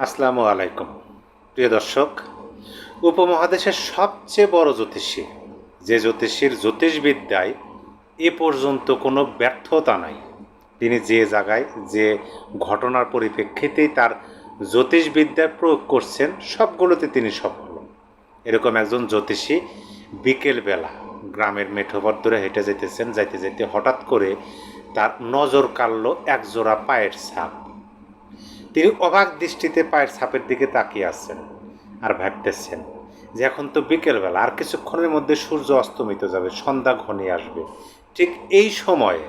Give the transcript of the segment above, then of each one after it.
আসসালামু আলাইকুম প্রিয় দর্শক। উপমহাদেশের সবচেয়ে বড় জ্যোতিষী, যে জ্যোতিষীর জ্যোতিষবিদ্যায় এ পর্যন্ত কোনো ব্যর্থতা নাই, তিনি যে জায়গায় যে ঘটনার পরিপ্রেক্ষিতেই তার জ্যোতিষবিদ্যায় প্রয়োগ করছেন সবগুলোতে তিনি সফল। এরকম একজন জ্যোতিষী বিকেলবেলা গ্রামের মেঠোপথ ধরে হেঁটে যেতেছেন, যাইতে যেতে হঠাৎ করে তার নজর কাড়ল এক জোড়া পায়ের ছাপ। তিনি অবাক দৃষ্টিতে পায়ের ছাপের দিকে তাকিয়ে আছেন আর ভাবতেছেন যে এখন তো বিকেলবেলা, আর কিছুক্ষণের মধ্যে সূর্য অস্তমিত যাবে, সন্ধ্যা ঘনিয়ে আসবে। ঠিক এই সময়ে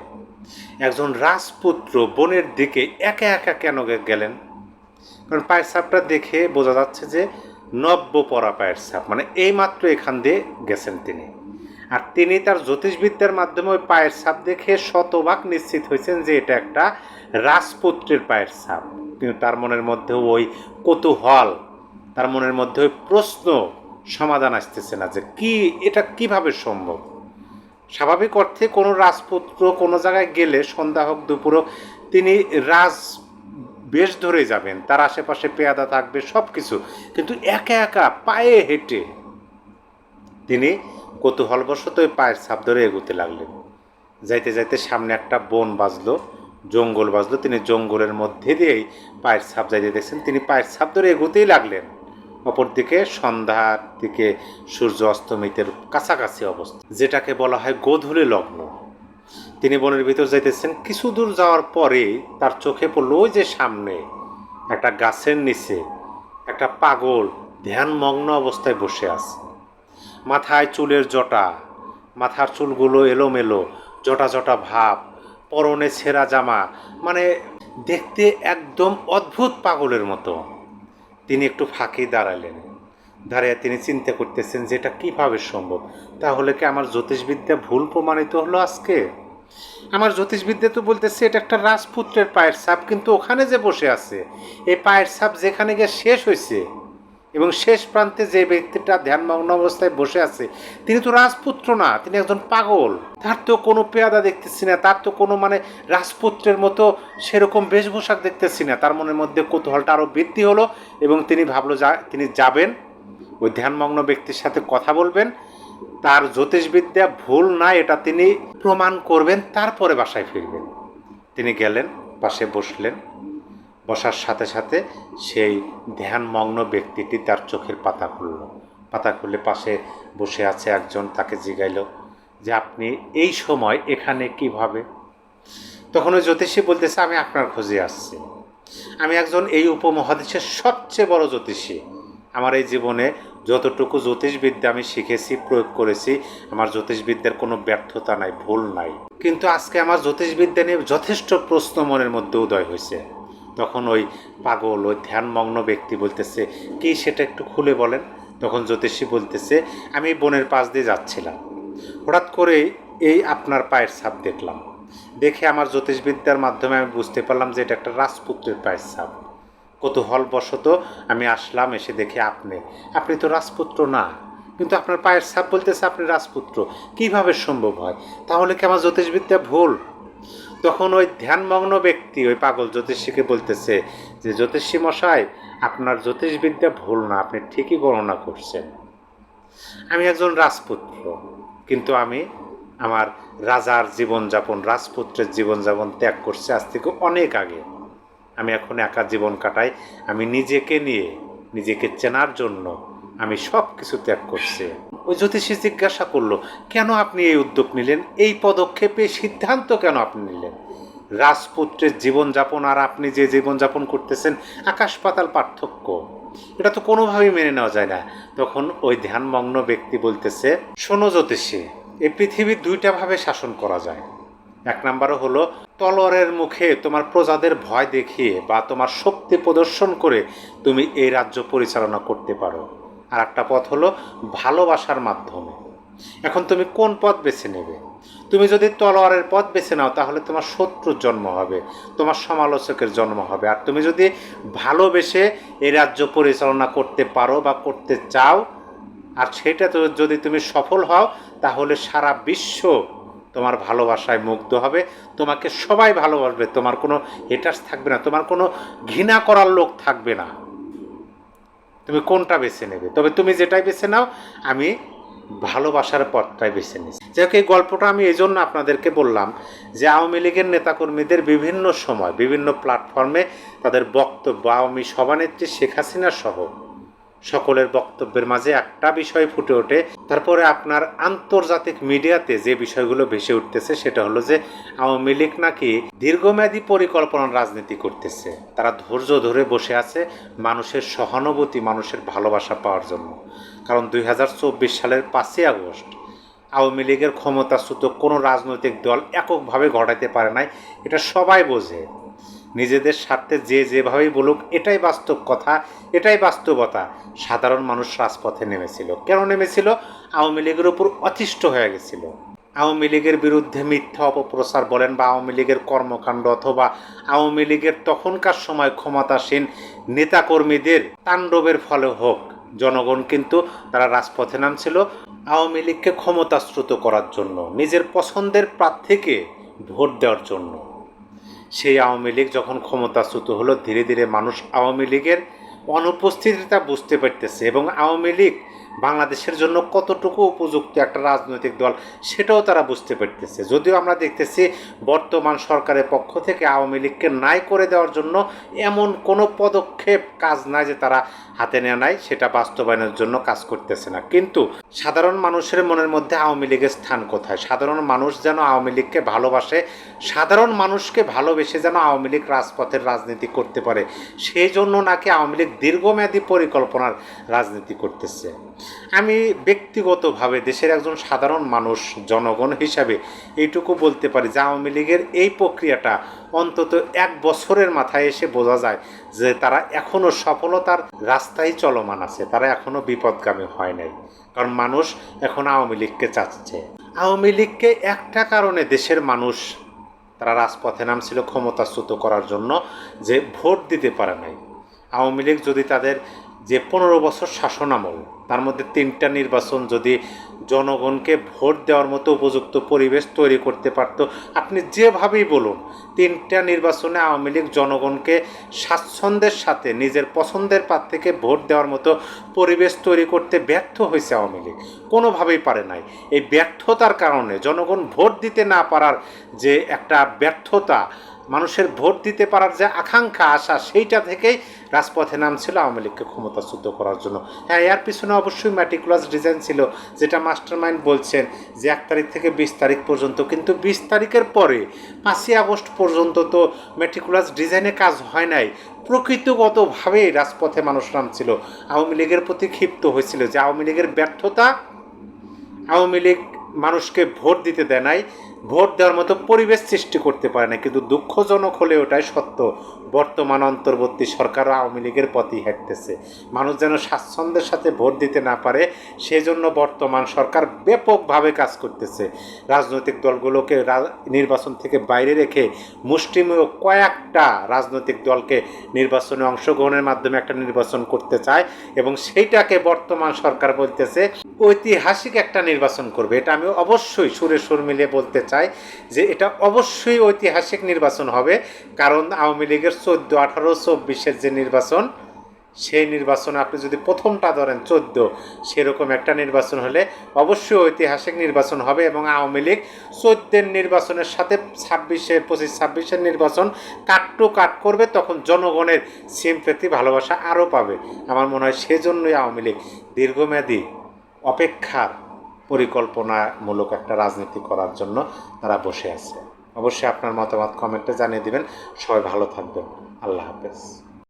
একজন রাজপুত্র বনের দিকে একা একা কেন গেলেন? কারণ পায়ের ছাপটা দেখে বোঝা যাচ্ছে যে নব্য পরা পায়ের ছাপ, মানে এইমাত্র এখান দিয়ে গেছেন তিনি। আর তিনি তার জ্যোতিষবিদ্যার মাধ্যমে ওই পায়ের ছাপ দেখে শতভাগ নিশ্চিত হয়েছেন যে এটা একটা রাজপুত্রের পায়ের ছাপ। কিন্তু তার মনের মধ্যে ওই কৌতূহল, তার মনের মধ্যে ওই প্রশ্ন সমাধান আসতেছে না যে কি এটা কিভাবে সম্ভব। স্বাভাবিক অর্থে কোনো রাজপুত্র কোনো জায়গায় গেলে সন্ধ্যা হোক দুপুর হোক তিনি রাজ বেশ ধরে যাবেন, তার আশেপাশে পেয়াদা থাকবে সব কিছু, কিন্তু একা একা পায়ে হেঁটে তিনি কৌতূহলবশত ওই পায়ের ছাপ ধরে এগোতে লাগলেন। যাইতে যাইতে সামনে একটা বন বাজলো, জঙ্গল বাজলো, তিনি জঙ্গলের মধ্যে দিয়েই পায়ের ছাপ যাইতে দেখছেন, তিনি পায়ের ছাপ ধরে এগোতেই লাগলেন। অপরদিকে সন্ধ্যার দিকে সূর্য অস্তমিতের কাছাকাছি অবস্থা, যেটাকে বলা হয় গোধূলি লগ্ন। তিনি বনের ভিতর যাইতেছেন, কিছু দূর যাওয়ার পরে তার চোখে পড়লো ওই যে সামনে একটা গাছের নিচে একটা পাগল ধ্যানমগ্ন অবস্থায় বসে আছে। মাথায় চুলের জটা, মাথার চুলগুলো এলোমেলো, জটা জটা ভাব, পরনে ছেঁড়া জামা, মানে দেখতে একদম অদ্ভুত পাগলের মতো। তিনি একটু ফাঁকে দাঁড়ালেন, দাঁড়িয়ে তিনি চিন্তা করতেছেন যে এটা কীভাবে সম্ভব। তাহলে কি আমার জ্যোতিষবিদ্যা ভুল প্রমাণিত হলো আজকে? আমার জ্যোতিষবিদ্যা তো বলতেছে এটা একটা রাজপুত্রের পায়ের ছাপ, কিন্তু ওখানে যে বসে আছে এই পায়ের ছাপ যেখানে গিয়ে শেষ হয়েছে এবং শেষ প্রান্তে যে ব্যক্তিটা ধ্যানমগ্ন অবস্থায় বসে আছে তিনি তো রাজপুত্র না, তিনি একজন পাগল। তার তো কোনো পেয়াদা দেখতেছি না, তার তো কোনো মানে রাজপুত্রের মতো সেরকম বেশভূষাক দেখতেছি না। তার মনের মধ্যে কৌতূহলটা আরও বৃদ্ধি হলো এবং তিনি ভাবলো তিনি যাবেন ওই ধ্যানমগ্ন ব্যক্তির সাথে কথা বলবেন, তার জ্যোতিষবিদ্যা ভুল না এটা তিনি প্রমাণ করবেন, তারপরে বাসায় ফিরবেন। তিনি গেলেন, পাশে বসলেন। বসার সাথে সাথে সেই ধ্যানমগ্ন ব্যক্তিটি তার চোখের পাতা খুলল। পাতা খুলে পাশে বসে আছে একজন, তাকে জিগাইল যে আপনি এই সময় এখানে কিভাবে? তখন ওই জ্যোতিষী বলতেছে আমি আপনার খোঁজে আসছি, আমি একজন এই উপমহাদেশের সবচেয়ে বড় জ্যোতিষী। আমার এই জীবনে যতটুকু জ্যোতিষবিদ্যা আমি শিখেছি, প্রয়োগ করেছি, আমার জ্যোতিষবিদ্যার কোনো ব্যর্থতা নাই, ভুল নাই। কিন্তু আজকে আমার জ্যোতিষবিদ্যা নিয়ে যথেষ্ট প্রশ্ন মনের মধ্যে উদয় হয়েছে। তখন ওই পাগল, ওই ধ্যানমগ্ন ব্যক্তি বলতেছে কি সেটা একটু খুলে বলেন। তখন জ্যোতিষী বলতেছে আমি বনের পাশ দিয়ে যাচ্ছিলাম, হঠাৎ করে এই আপনার পায়ের ছাপ দেখলাম, দেখে আমার জ্যোতিষবিদ্যার মাধ্যমে আমি বুঝতে পারলাম যে এটা একটা রাজপুত্রের পায়ের ছাপ। কৌতূহলবশত আমি আসলাম, এসে দেখে আপনি তো রাজপুত্র না, কিন্তু আপনার পায়ের ছাপ বলতেছে আপনি রাজপুত্র, কিভাবে সম্ভব হয়? তাহলে কি আমার জ্যোতিষবিদ্যা ভুল? তখন ওই ধ্যানমগ্ন ব্যক্তি ওই পাগল জ্যোতিষীকে বলতেছে যে জ্যোতিষী মশাই, আপনার জ্যোতিষবিদ্যা ভুল না, আপনি ঠিকই গণনা করছেন। আমি একজন রাজপুত্র, কিন্তু আমি আমার রাজার জীবনযাপন, রাজপুত্রের জীবনযাপন ত্যাগ করছি আজ থেকে অনেক আগে। আমি এখন একা জীবন কাটাই, আমি নিজেকে নিয়ে, নিজেকে চেনার জন্য আমি সব কিছু ত্যাগ করছি। ওই জ্যোতিষী জিজ্ঞাসা করলো কেন আপনি এই উদ্যোগ নিলেন, এই পদক্ষেপে সিদ্ধান্ত কেন আপনি নিলেন? রাজপুত্রের জীবনযাপন আর আপনি যে জীবনযাপন করতেছেন আকাশ পাতাল পার্থক্য, এটা তো কোনোভাবেই মেনে নেওয়া যায় না। তখন ওই ধ্যানমগ্ন ব্যক্তি বলতেছে শোনো জ্যোতিষী, এই পৃথিবীর দুইটা ভাবে শাসন করা যায়। এক নম্বর হলো তলোয়ারের মুখে তোমার প্রজাদের ভয় দেখিয়ে বা তোমার শক্তি প্রদর্শন করে তুমি এই রাজ্য পরিচালনা করতে পারো। আর একটা পথ হলো ভালোবাসার মাধ্যমে। এখন তুমি কোন পথ বেছে নেবে? তুমি যদি তলোয়ারের পথ বেছে নাও তাহলে তোমার শত্রুর জন্ম হবে, তোমার সমালোচকের জন্ম হবে। আর তুমি যদি ভালোবেসে এই রাজ্য পরিচালনা করতে পারো বা করতে চাও, আর সেটা তো যদি তুমি সফল হও, তাহলে সারা বিশ্ব তোমার ভালোবাসায় মুগ্ধ হবে, তোমাকে সবাই ভালোবাসবে, তোমার কোনো হেটার্স থাকবে না, তোমার কোনো ঘৃণা করার লোক থাকবে না। তুমি কোনটা বেছে নেবে, তবে তুমি যেটাই বেছে নাও আমি ভালোবাসার পথটাই বেছে নিচ্ছি। যাই হোক, এই গল্পটা আমি এই জন্য আপনাদেরকে বললাম যে আওয়ামী লীগের নেতাকর্মীদের বিভিন্ন সময় বিভিন্ন প্ল্যাটফর্মে তাদের বক্তব্য, আওয়ামী সভানেত্রী শেখ হাসিনা সহ সকলের বক্তব্যের মাঝে একটা বিষয় ফুটে ওঠে। তারপরে আপনার আন্তর্জাতিক মিডিয়াতে যে বিষয়গুলো ভেসে উঠতেছে সেটা হলো যে আওয়ামী লীগ নাকি দীর্ঘমেয়াদী পরিকল্পনার রাজনীতি করতেছে। তারা ধৈর্য ধরে বসে আছে মানুষের সহানুভূতি, মানুষের ভালোবাসা পাওয়ার জন্য। কারণ 2024 সালের 5ই আগস্ট আওয়ামী লীগের ক্ষমতাচ্যুত কোনো রাজনৈতিক দল এককভাবে ঘটাইতে পারে নাই, এটা সবাই বোঝে। নিজেদের স্বার্থে যে যেভাবেই বলুক, এটাই বাস্তব কথা, এটাই বাস্তবতা। সাধারণ মানুষ রাজপথে নেমেছিল। কেন নেমেছিল? আওয়ামী লীগের উপর অতিষ্ঠ হয়ে গেছিল। আওয়ামী লীগের বিরুদ্ধে মিথ্যা অপপ্রচার বলেন বা আওয়ামী লীগের কর্মকাণ্ড অথবা আওয়ামী লীগের তখনকার সময় ক্ষমতাসীন নেতাকর্মীদের তাণ্ডবের ফলে হোক, জনগণ কিন্তু তারা রাজপথে নামছিল আওয়ামী লীগকে ক্ষমতাচ্যুত করার জন্য, নিজের পছন্দের প্রার্থীকে ভোট দেওয়ার জন্য। সেই আওয়ামী লীগ যখন ক্ষমতাচ্যুত হলো, ধীরে ধীরে মানুষ আওয়ামী লীগের অনুপস্থিতিটা বুঝতে পারতেছে এবং আওয়ামী লীগ বাংলাদেশের জন্য কতটুকু উপযুক্ত একটা রাজনৈতিক দল সেটাও তারা বুঝতে পারতেছে। যদিও আমরা দেখতেছি বর্তমান সরকারের পক্ষ থেকে আওয়ামী লীগকে নাই করে দেওয়ার জন্য এমন কোনো পদক্ষেপ কাজ নাই যে তারা হাতে নেওয়া নাই, সেটা বাস্তবায়নের জন্য কাজ করতেছে না। কিন্তু সাধারণ মানুষের মনের মধ্যে আওয়ামী লীগের স্থান কোথায়? সাধারণ মানুষ যেন আওয়ামী লীগকে ভালোবাসে, সাধারণ মানুষকে ভালোবেসে যেন আওয়ামী লীগ রাজপথের রাজনীতি করতে পারে, সেই জন্য নাকি আওয়ামী লীগ দীর্ঘমেয়াদী পরিকল্পনার রাজনীতি করতেছে। আমি ব্যক্তিগতভাবে দেশের একজন সাধারণ মানুষ, জনগণ হিসাবে এইটুকু বলতে পারি যে আওয়ামী লীগের এই প্রক্রিয়াটা অন্তত 1 বছরের মাথায় এসে বোঝা যায় যে তারা এখনও সফলতার রাস্তায় চলমান আছে, তারা এখনও বিপদগামী হয় নাই। কারণ মানুষ এখন আওয়ামী লীগকে চাচ্ছে। আওয়ামী লীগকে একটা কারণে দেশের মানুষ তারা রাজপথে নামছিল ক্ষমতাচ্যুত করার জন্য, যে ভোট দিতে পারে নাই। আওয়ামী লীগ যদি তাদের যে 15 বছর শাসনামল, তার মধ্যে 3টা নির্বাচন যদি জনগণকে ভোট দেওয়ার মতো উপযুক্ত পরিবেশ তৈরি করতে পারত, আপনি যেভাবেই বলুন, 3টা নির্বাচনে আওয়ামী লীগ জনগণকে স্বাচ্ছন্দ্যের সাথে নিজের পছন্দের প্রার্থীকে ভোট দেওয়ার মতো পরিবেশ তৈরি করতে ব্যর্থ হয়েছে আওয়ামী লীগ, কোনোভাবেই পারে নাই। এই ব্যর্থতার কারণে জনগণ ভোট দিতে না পারার যে একটা ব্যর্থতা, মানুষের ভোট দিতে পারার যে আকাঙ্ক্ষা, আশা, সেইটা থেকেই রাজপথে নামছিল আওয়ামী লীগকে ক্ষমতাচ্যুত করার জন্য। হ্যাঁ, এর পিছনে অবশ্যই ম্যাটিকুলাস ডিজাইন ছিল, যেটা মাস্টারমাইন্ড বলছেন যে 1 তারিখ থেকে 20 তারিখ পর্যন্ত। কিন্তু 20 তারিখের পরে 5ই আগস্ট পর্যন্ত তো ম্যাটিকুলাস ডিজাইনে কাজ হয় নাই। প্রকৃতিগতভাবেই রাজপথে মানুষ নামছিল, আওয়ামী লীগের প্রতি ক্ষিপ্ত হয়েছিল যে আওয়ামী লীগের ব্যর্থতা, আওয়ামী লীগ মানুষকে ভোট দিতে দেয় নাই, ভোট দেওয়ার মতো পরিবেশ সৃষ্টি করতে পারে না। কিন্তু দুঃখজনক হলে ওটাই সত্য, বর্তমান অন্তর্বর্তী সরকারও আওয়ামী লীগের পথই হাঁটতেছে। মানুষ যেন স্বাচ্ছন্দ্যের সাথে ভোট দিতে না পারে, সেজন্য বর্তমান সরকার ব্যাপকভাবে কাজ করতেছে। রাজনৈতিক দলগুলোকে নির্বাচন থেকে বাইরে রেখে মুষ্টিমেয় কয়েকটা রাজনৈতিক দলকে নির্বাচনে অংশগ্রহণের মাধ্যমে একটা নির্বাচন করতে চায় এবং সেইটাকে বর্তমান সরকার বলতেছে ঐতিহাসিক একটা নির্বাচন করবে। এটা আমি অবশ্যই সুরে সুর মিলিয়ে বলতে চাই যে এটা অবশ্যই ঐতিহাসিক নির্বাচন হবে। কারণ আওয়ামী লীগের 14, 18, 24-এর যে নির্বাচন, সেই নির্বাচনে আপনি যদি প্রথমটা ধরেন 14, সেরকম একটা নির্বাচন হলে অবশ্যই ঐতিহাসিক নির্বাচন হবে এবং আওয়ামী লীগ 14-এর নির্বাচনের সাথে 25-26-এর নির্বাচন কাট টু কাট করবে, তখন জনগণের সিম্প্যাথি, ভালোবাসা আরও পাবে। আমার মনে হয় সেজন্যই আওয়ামী লীগ দীর্ঘমেয়াদী অপেক্ষার পরিকল্পনামূলক একটা রাজনীতি করার জন্য তারা বসে আছে। অবশ্যই আপনার মতামত কমেন্টে জানিয়ে দিবেন। সবাই ভালো থাকবেন। আল্লাহ হাফেজ।